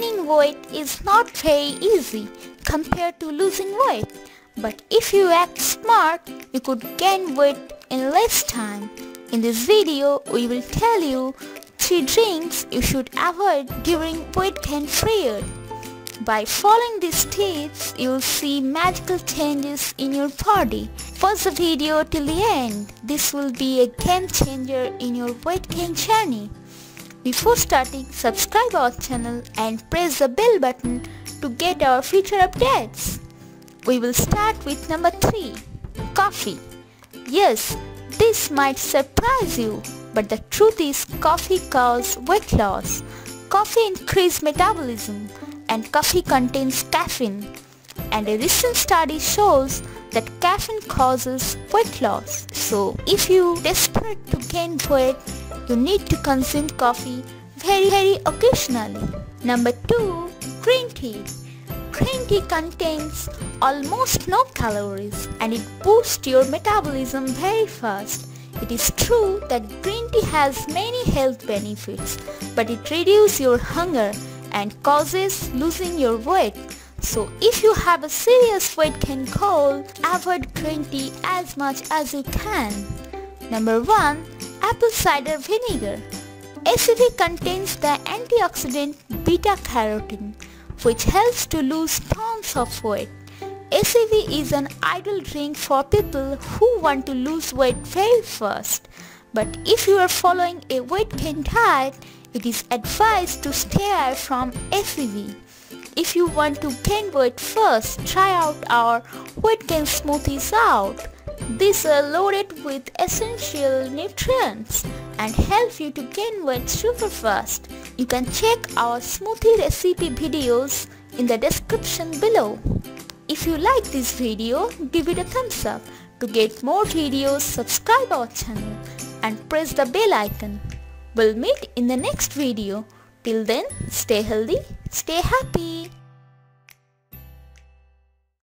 gaining weight is not very easy compared to losing weight. But if you act smart, you could gain weight in less time. In this video, we will tell you 3 drinks you should avoid during weight gain period. By following these tips, you will see magical changes in your body. Watch the video till the end. This will be a game changer in your weight gain journey. Before starting, subscribe our channel and press the bell button to get our future updates. We will start with number 3, coffee. Yes, this might surprise you, but the truth is coffee causes weight loss. Coffee increases metabolism and coffee contains caffeine. And a recent study shows that caffeine causes weight loss. So if you are desperate to gain weight, you need to consume coffee very occasionally. Number 2, green tea. Green tea contains almost no calories and it boosts your metabolism very fast. It is true that green tea has many health benefits, but it reduces your hunger and causes losing your weight. So if you have a serious weight gain goal, avoid green tea as much as you can. Number 1, apple cider vinegar. ACV contains the antioxidant beta-carotene, which helps to lose tons of weight. ACV is an ideal drink for people who want to lose weight very fast. But if you are following a weight gain diet, it is advised to stay away from ACV. If you want to gain weight first, try out our weight gain smoothies out. These are loaded with essential nutrients and help you to gain weight super fast. You can check our smoothie recipe videos in the description below. If you like this video, give it a thumbs up. To get more videos, subscribe our channel and press the bell icon. We'll meet in the next video. Till then, stay healthy, stay happy.